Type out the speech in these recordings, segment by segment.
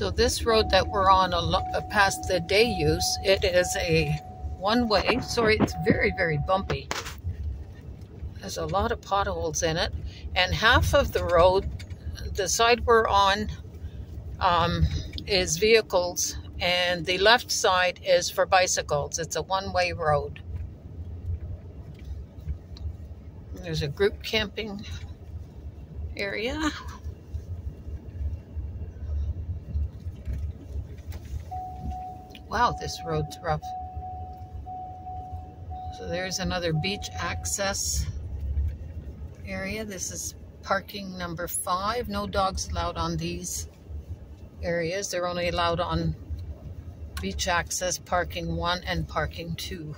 So this road that we're on past the day use, it is a one-way. Sorry, it's very, very bumpy. There's a lot of potholes in it. And half of the road, the side we're on, is vehicles, and the left side is for bicycles. It's a one-way road. There's a group camping area. Wow, this road's rough. So there's another beach access area. This is parking number 5. No dogs allowed on these areas. They're only allowed on beach access parking 1 and parking 2.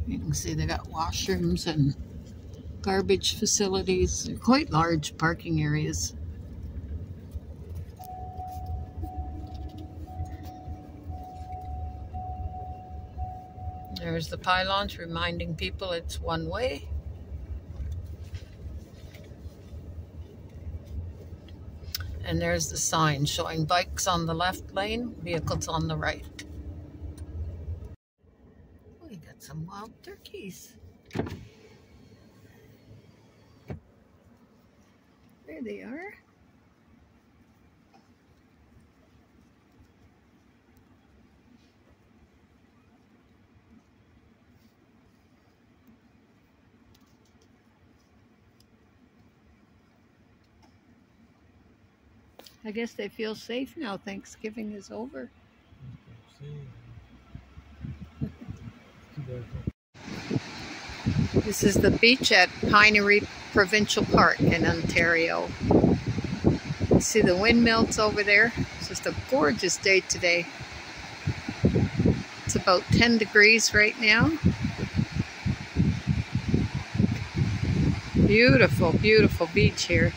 You can see they got washrooms and garbage facilities. They're quite large parking areas. There's the pylons reminding people it's one way. And there's the sign showing bikes on the left lane, vehicles on the right. We got some wild turkeys. There they are. I guess they feel safe now. Thanksgiving is over. This is the beach at Pinery Provincial Park in Ontario. You see the windmills over there? It's just a gorgeous day today. It's about 10 degrees right now. Beautiful, beautiful beach here.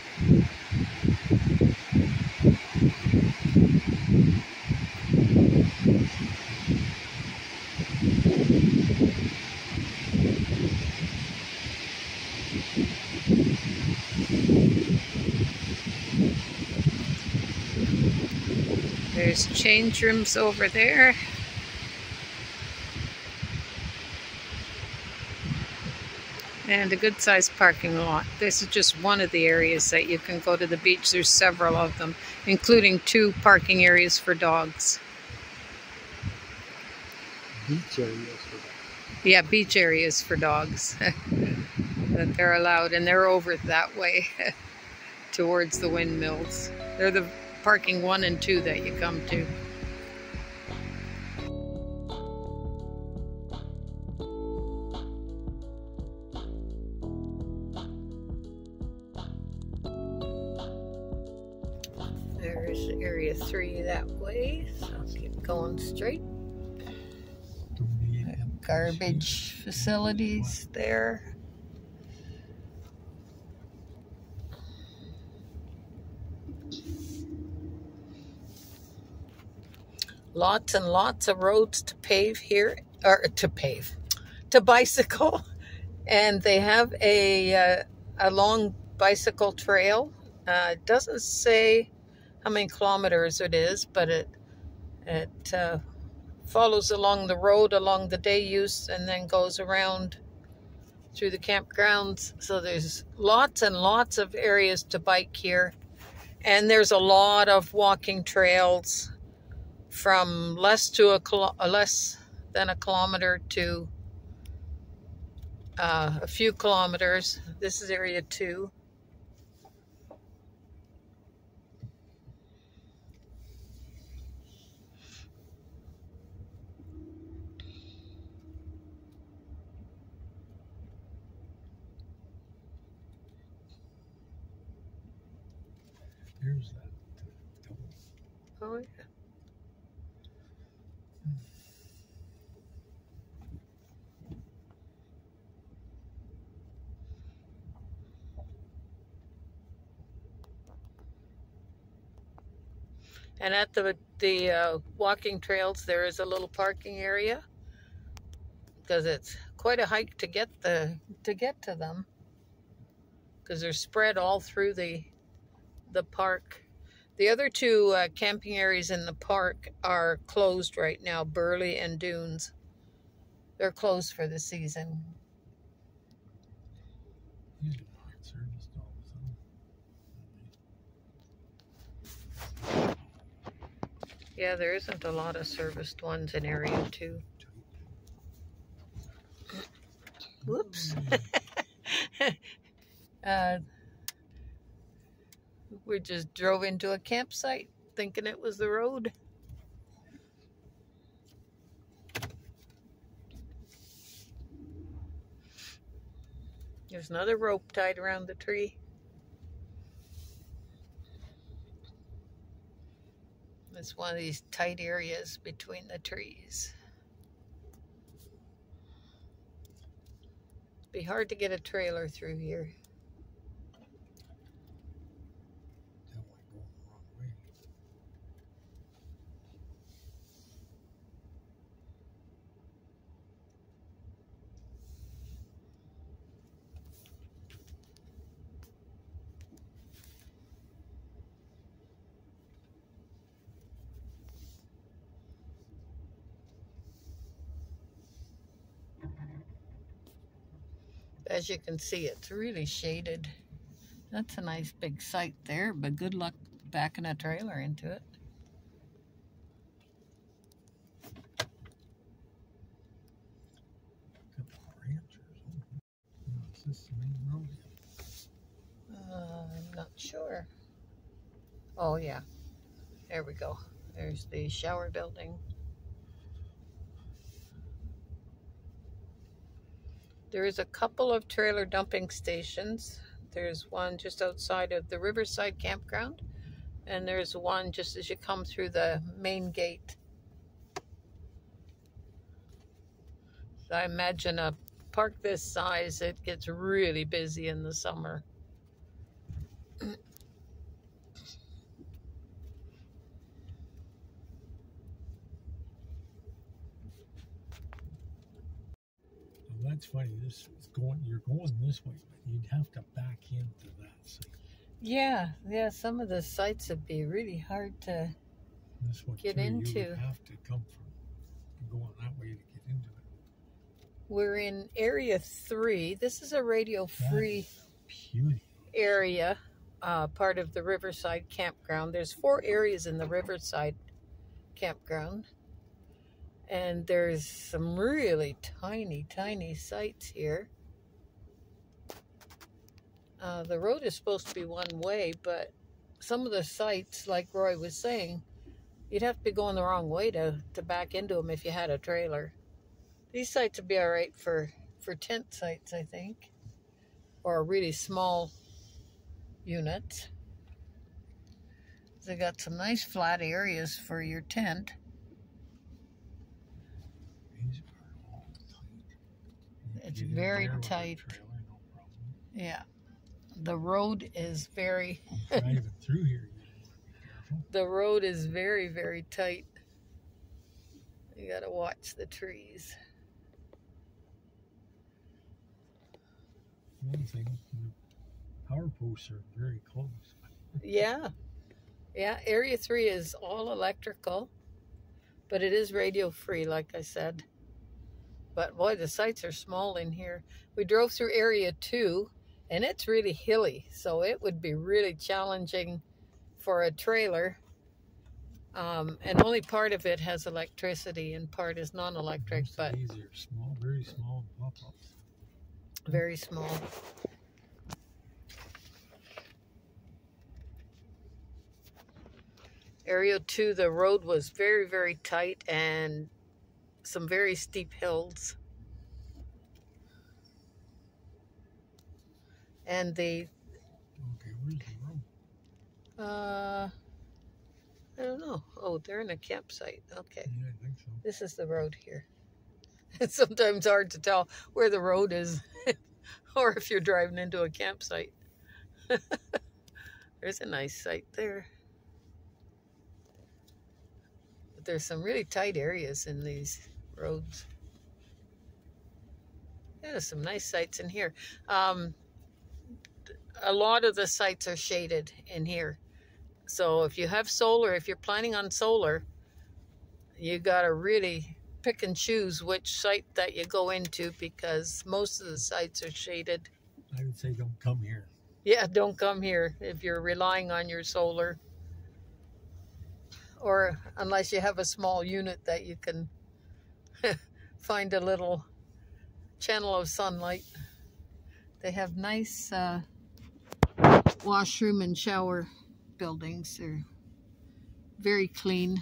There's change rooms over there. And a good sized parking lot. This is just one of the areas that you can go to the beach. There's several of them, including 2 parking areas for dogs. Beach areas for dogs. Yeah, beach areas for dogs that they're allowed, and they're over that way towards the windmills. They're the parking 1 and 2 that you come to. There's area 3 that way, so I'll keep going straight. Garbage facilities there. Lots and lots of roads to pave here, or to bicycle. And they have a long bicycle trail. It doesn't say how many kilometers it is, but it follows along the road, along the day use, and then goes around through the campgrounds. So there's lots and lots of areas to bike here. And there's a lot of walking trails from less than a kilometer to a few kilometers. This is area 2. Here's that double. Oh, yeah. And at the walking trails, there is a little parking area because it's quite a hike to get to them, because they're spread all through the the park. The other two camping areas in the park are closed right now, Burley and Dunes. They're closed for the season. Usually not serviced all the time. Yeah, there isn't a lot of serviced ones in Area 2. Whoops. We just drove into a campsite thinking it was the road. There's another rope tied around the tree. It's one of these tight areas between the trees. It'd be hard to get a trailer through here. Don't want to go the wrong way. As you can see, it's really shaded. That's a nice big site there, but good luck backing a trailer into it. Couple of ranchers. Is this the main road? I'm not sure. Oh yeah, there we go. There's the shower building. There is a couple of trailer dumping stations. There's one just outside of the Riverside Campground, and there's one just as you come through the main gate. So I imagine a park this size, it gets really busy in the summer. Well, that's funny. This is going. You're going this way, but you'd have to back into that site. Yeah, some of the sites would be really hard to This one get too, into. You would have to come from going that way to get into it. We're in Area 3. This is a radio-free area, part of the Riverside Campground. There's 4 areas in the Riverside Campground. And there's some really tiny, tiny sites here. The road is supposed to be one way, but some of the sites, like Roy was saying, you'd have to be going the wrong way to back into them if you had a trailer. These sites would be all right for tent sites, I think, or really small units. They got some nice flat areas for your tent. These are all tight. It's very tight. Trailer, no problem. Yeah. The road is very... Driving through here, you want to be careful. The road is very, very tight. You gotta watch the trees. One thing, the power posts are very close. Yeah. Yeah, Area 3 is all electrical, but it is radio free, like I said. But boy, the sites are small in here. We drove through Area 2, and it's really hilly, so it would be really challenging for a trailer. And only part of it has electricity and part is non-electric, but These are small, very small pop-ups. Very small. Area 2, the road was very, very tight and some very steep hills. And the... Okay, where's the road? I don't know. Oh, they're in a campsite. Okay. Yeah, I think so. This is the road here. It's sometimes hard to tell where the road is or if you're driving into a campsite. There's a nice site there. But there's some really tight areas in these roads. Yeah, some nice sites in here. A lot of the sites are shaded in here. So if you have solar, if you're planning on solar, you got to really pick and choose which site that you go into, because most of the sites are shaded. I would say don't come here. Yeah, don't come here if you're relying on your solar, or unless you have a small unit that you can find a little channel of sunlight. They have nice washroom and shower buildings. They're very clean.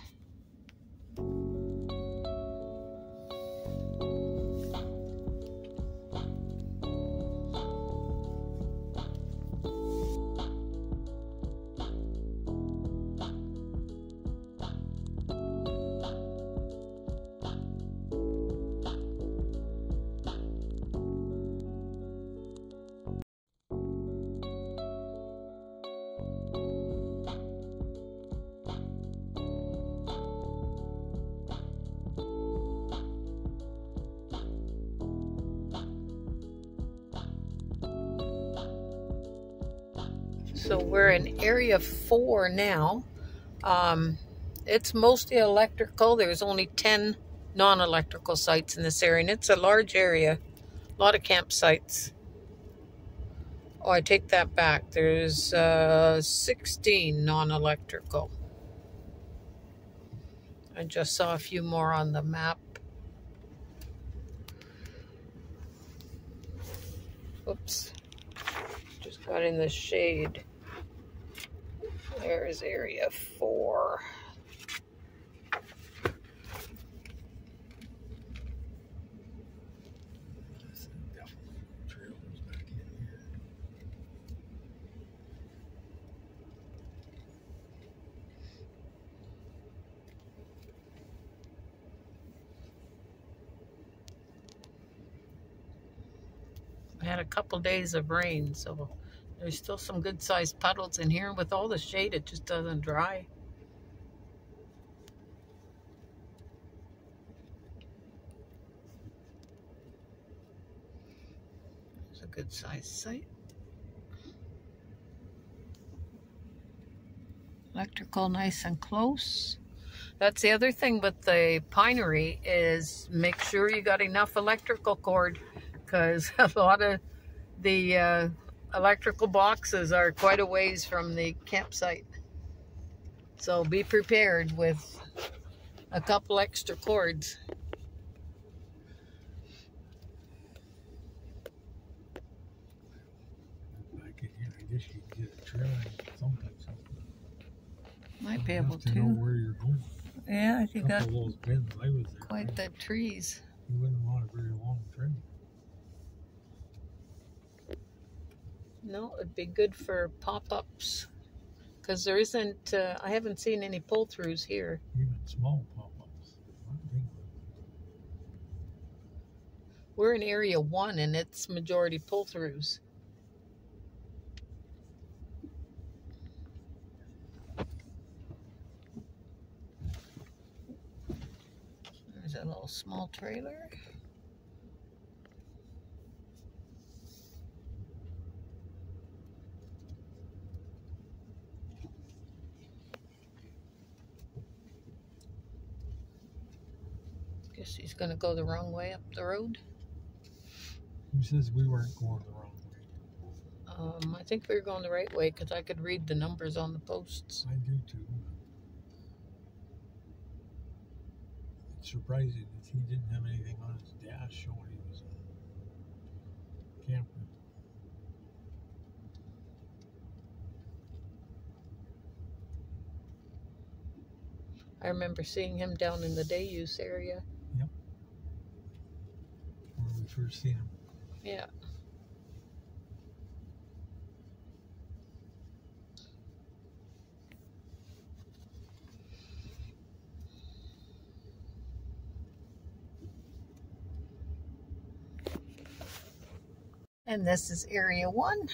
So we're in area 4 now. It's mostly electrical. There's only 10 non-electrical sites in this area, and it's a large area. A lot of campsites. Oh, I take that back. There's 16 non-electrical. I just saw a few more on the map. Oops. Just got in the shade. There's area 4. We had a couple days of rain, so there's still some good-sized puddles in here. With all the shade, it just doesn't dry. It's a good-sized site. Electrical nice and close. That's the other thing with the Pinery, is make sure you got enough electrical cord, because a lot of the electrical boxes are quite a ways from the campsite. So be prepared with a couple extra cords. Back in here, I guess you can get a trail sometime. Might be able to. Know where you're going. Yeah, you got of those bends, I was there, quite the trees. You wouldn't want a very long trail. No, it'd be good for pop-ups, because there isn't, I haven't seen any pull-throughs here. Even small pop-ups. We're in area 1 and it's majority pull-throughs. There's a little small trailer. Guess he's gonna go the wrong way up the road. Who says we weren't going the wrong way? I think we were going the right way, because I could read the numbers on the posts. I do too. It's surprising that he didn't have anything on his dash showing he was a camper. I remember seeing him down in the day use area. Yep. When we first seen him. Yeah. And this is area 1.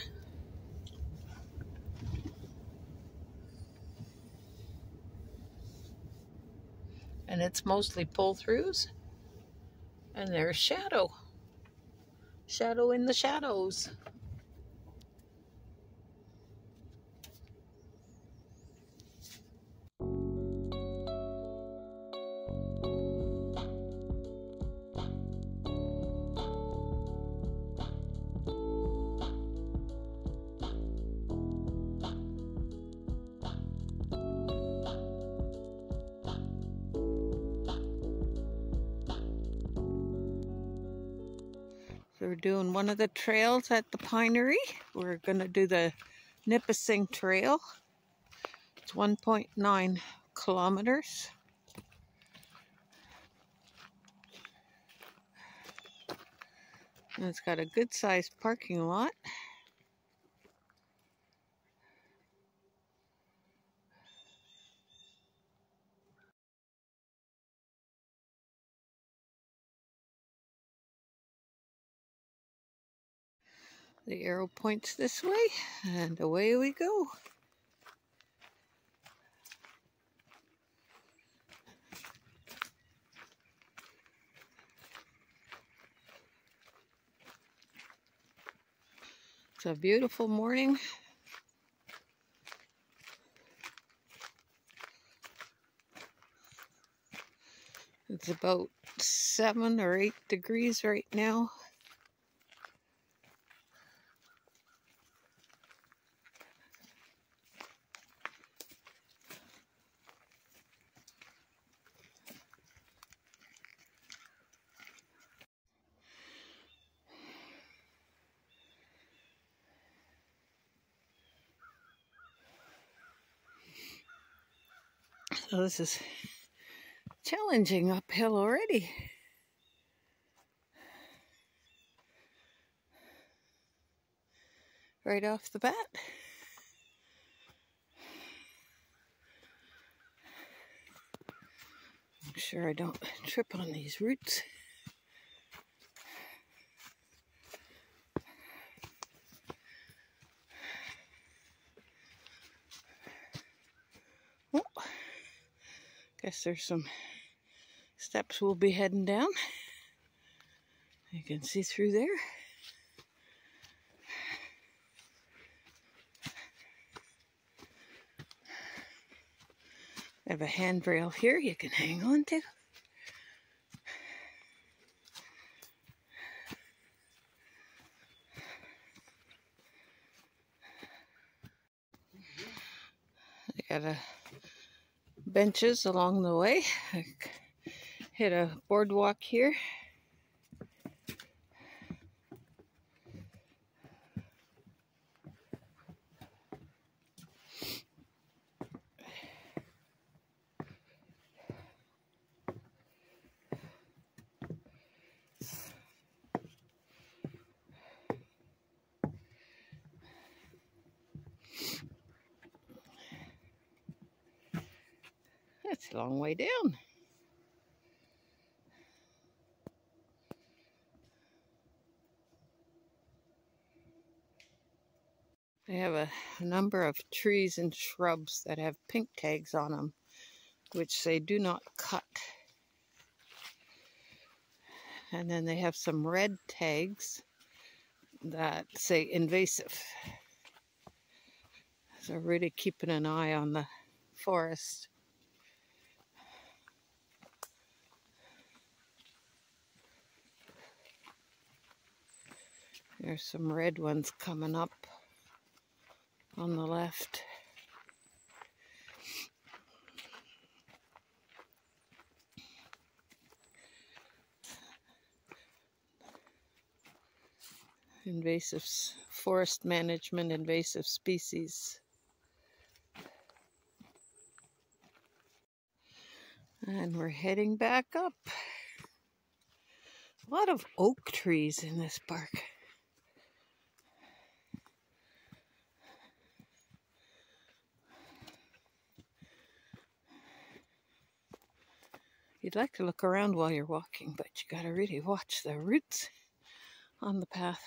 And it's mostly pull-throughs. And there's shadow. Shadow in the shadows. So we're doing one of the trails at the Pinery. We're going to do the Nipissing Trail. It's 1.9 kilometers. And it's got a good sized parking lot. The arrow points this way, and away we go. It's a beautiful morning. It's about 7 or 8 degrees right now. So this is challenging uphill already. Right off the bat. Make sure I don't trip on these roots. Oh, guess there's some steps we'll be heading down. You can see through there. I have a handrail here you can hang on to. I got benches along the way. I hit a boardwalk here. That's a long way down. They have a number of trees and shrubs that have pink tags on them, which they do not cut. And then they have some red tags that say invasive. So really keeping an eye on the forest. There's some red ones coming up on the left. Invasive forest management, invasive species. And we're heading back up. A lot of oak trees in this park. You'd like to look around while you're walking, but you gotta really watch the roots on the path.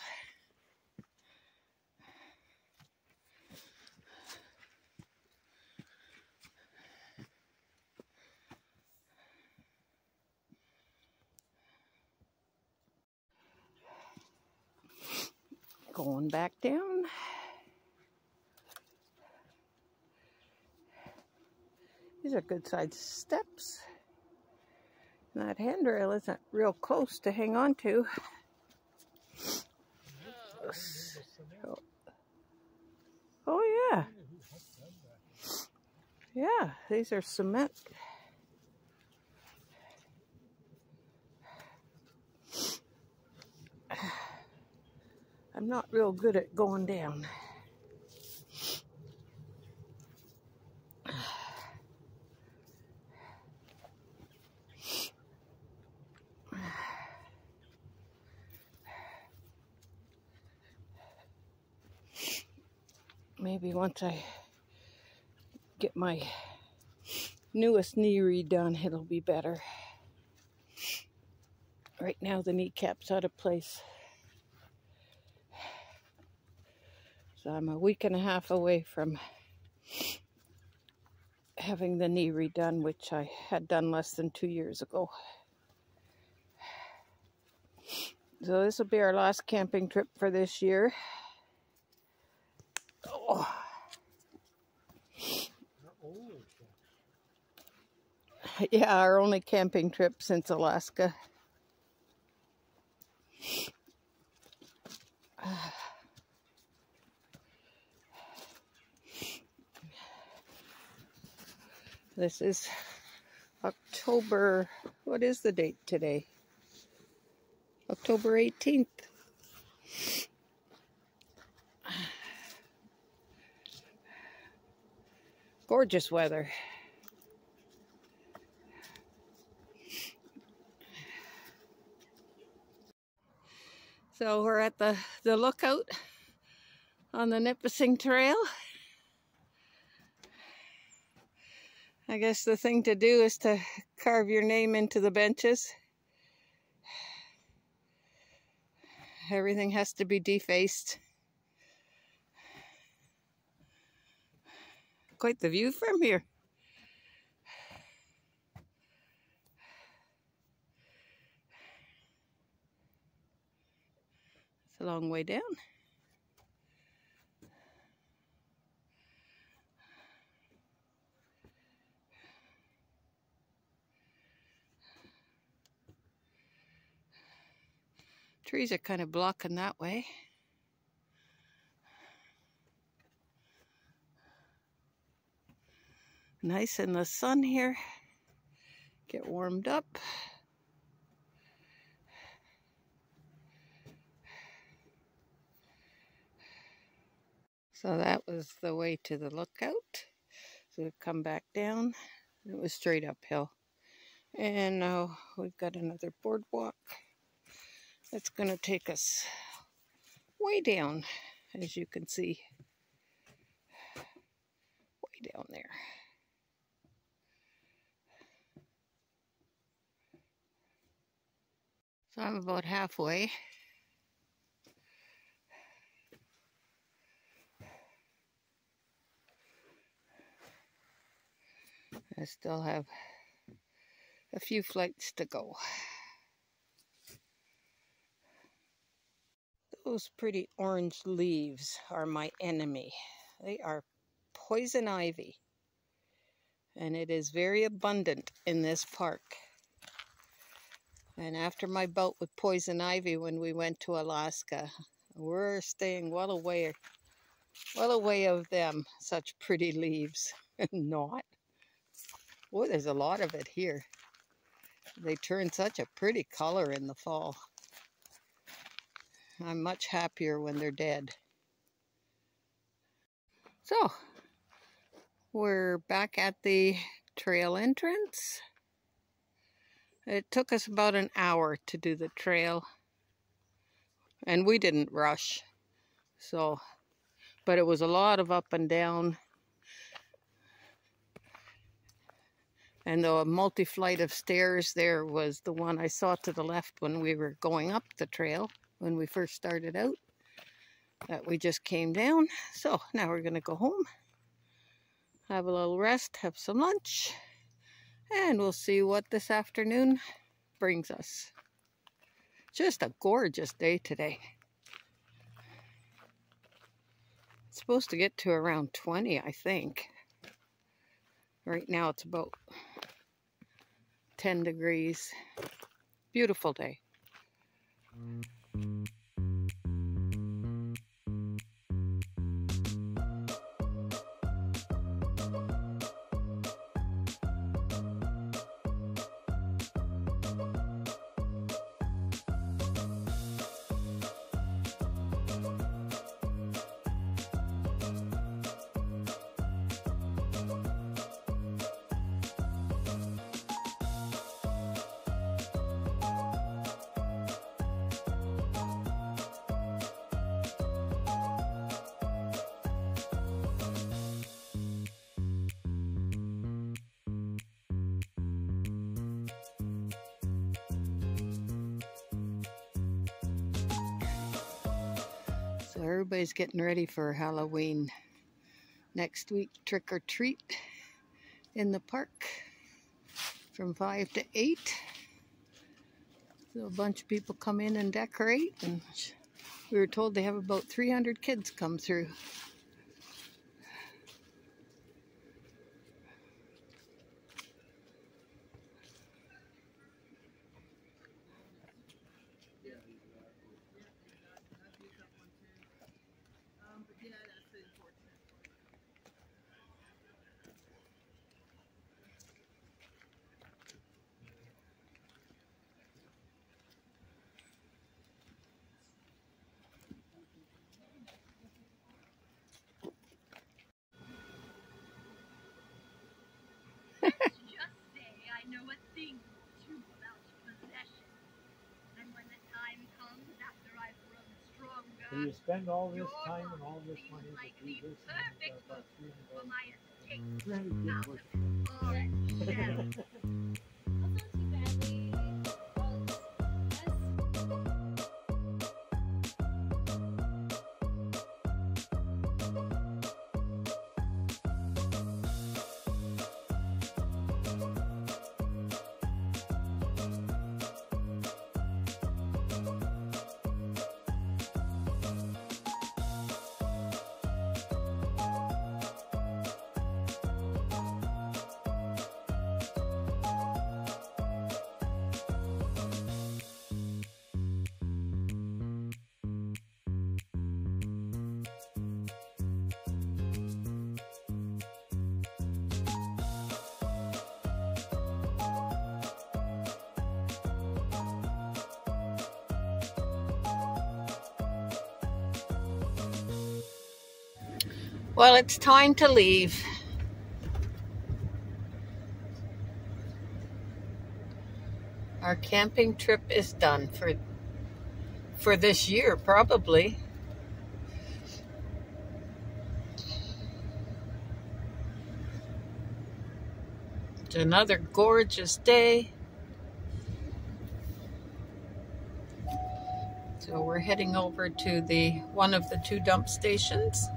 Going back down. These are good sized steps. And that handrail isn't real close to hang on to. Oh yeah. Yeah, these are cement. I'm not real good at going down. Maybe once I get my newest knee redone, it'll be better. Right now the kneecap's out of place. So I'm a week and a half away from having the knee redone, which I had done less than 2 years ago. So this will be our last camping trip for this year. Oh. Yeah, our only camping trip since Alaska. This is October, what is the date today? October 18th. Gorgeous weather. So we're at the lookout on the Nipissing Trail. I guess the thing to do is to carve your name into the benches. Everything has to be defaced. Quite the view from here. It's a long way down. Trees are kind of blocking that way. Nice in the sun here. Get warmed up. So that was the way to the lookout. So we've come back down. It was straight uphill. And now we've got another boardwalk. It's going to take us way down, as you can see. Way down there. So I'm about halfway. I still have a few flights to go. Those pretty orange leaves are my enemy. They are poison ivy, and it is very abundant in this park. And after my bout with poison ivy when we went to Alaska, we're staying well away of them. Such pretty leaves. Not. Oh, there's a lot of it here. They turn such a pretty color in the fall. I'm much happier when they're dead. So, we're back at the trail entrance. It took us about an hour to do the trail. And we didn't rush. So, but it was a lot of up and down. And the multi-flight of stairs there was the one I saw to the left when we were going up the trail, when we first started out, that we just came down. So now we're going to go home, have a little rest, have some lunch, and we'll see what this afternoon brings us. Just a gorgeous day today. It's supposed to get to around 20, I think. Right now it's about 10 degrees. Beautiful day. So everybody's getting ready for Halloween. Next week, trick or treat in the park from 5 to 8. So a bunch of people come in and decorate, and we were told they have about 300 kids come through. Just say I know a thing or two about possession. And when the time comes after I've grown stronger, So you spend all this your time and world all this seems money to like do the this perfect and about home for 300 my estate. $300 Out worth. of orange shell. Well, it's time to leave. Our camping trip is done for this year, probably. It's another gorgeous day. So we're heading over to one of the 2 dump stations.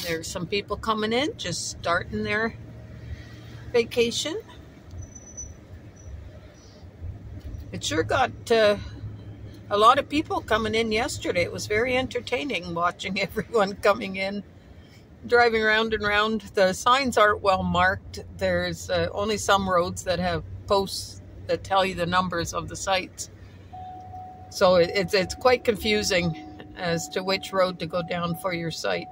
There's some people coming in, just starting their vacation. It sure got a lot of people coming in yesterday. It was very entertaining watching everyone coming in, driving around and around. The signs aren't well marked. There's only some roads that have posts that tell you the numbers of the sites. So it's quite confusing as to which road to go down for your site.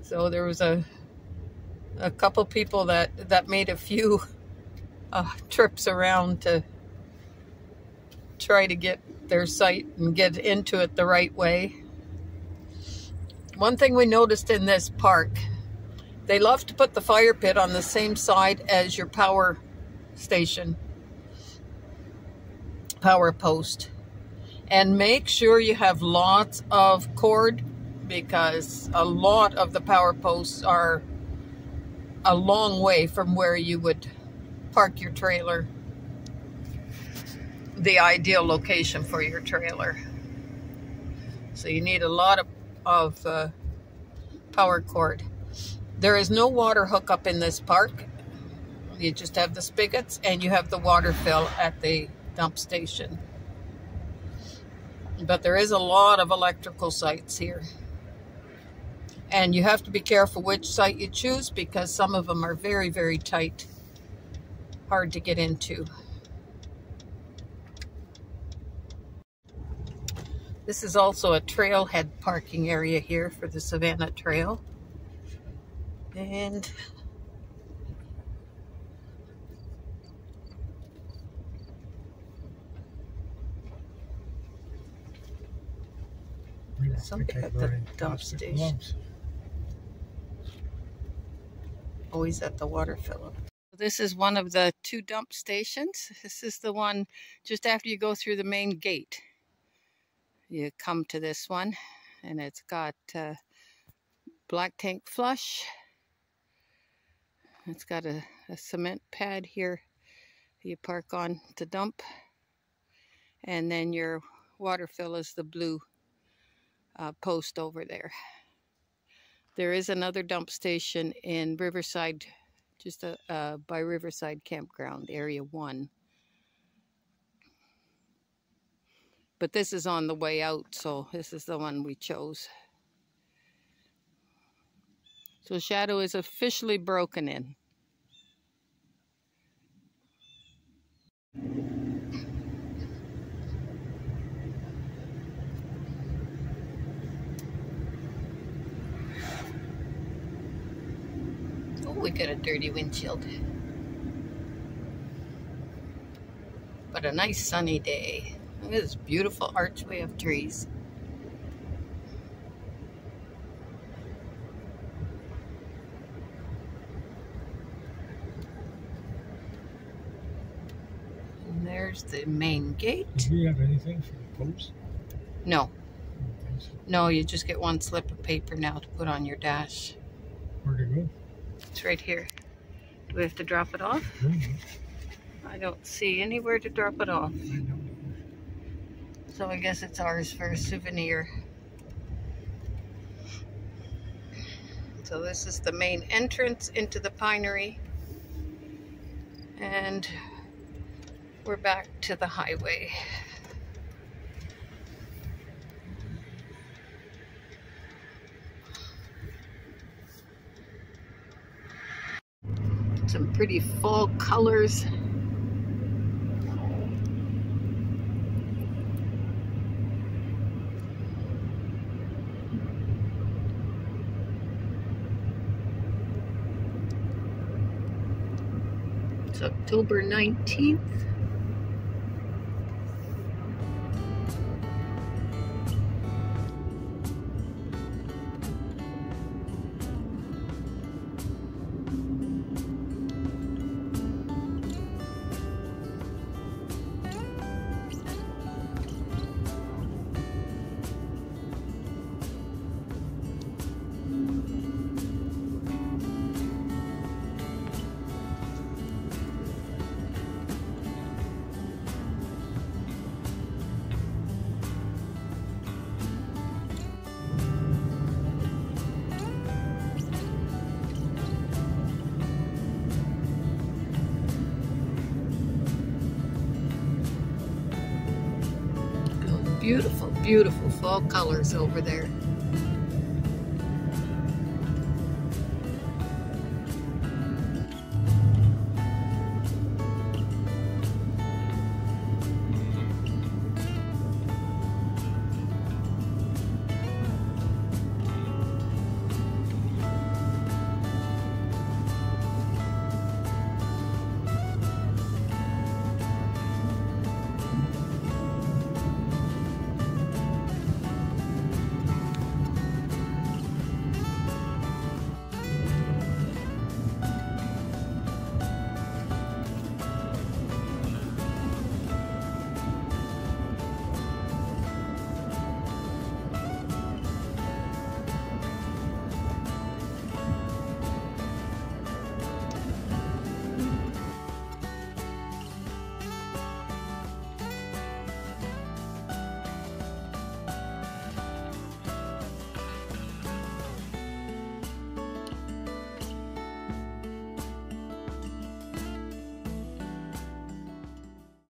So there was a couple people that made a few trips around to try to get their site and get into it the right way. One thing we noticed in this park, they love to put the fire pit on the same side as your power station, power post. And make sure you have lots of cord, because a lot of the power posts are a long way from where you would park your trailer, the ideal location for your trailer. So you need a lot of power cord. There is no water hookup in this park. You just have the spigots and you have the water fill at the dump station. But there is a lot of electrical sites here. And you have to be careful which site you choose, because some of them are very, very tight. Hard to get into. This is also a trailhead parking area here for the Savannah Trail. And something at the dump station. Always at the water fill. This is one of the 2 dump stations. This is the one just after you go through the main gate. You come to this one, and it's got black tank flush. It's got a cement pad here you park on to dump. And then your water fill is the blue post over there. There is another dump station in Riverside, just by Riverside Campground, Area 1. But this is on the way out, so this is the one we chose. So shadow is officially broken in. Oh, we got a dirty windshield. But a nice sunny day. Look at this beautiful archway of trees. And there's the main gate. Do we have anything for the post? No. I don't think so. No, you just get one slip of paper now to put on your dash. Where to go? It's right here. Do we have to drop it off? No, I don't see anywhere to drop it off. I don't. So I guess it's ours for a souvenir. So this is the main entrance into the Pinery. And we're back to the highway. Some pretty fall colors. It's October 19th. Beautiful, beautiful fall colors over there.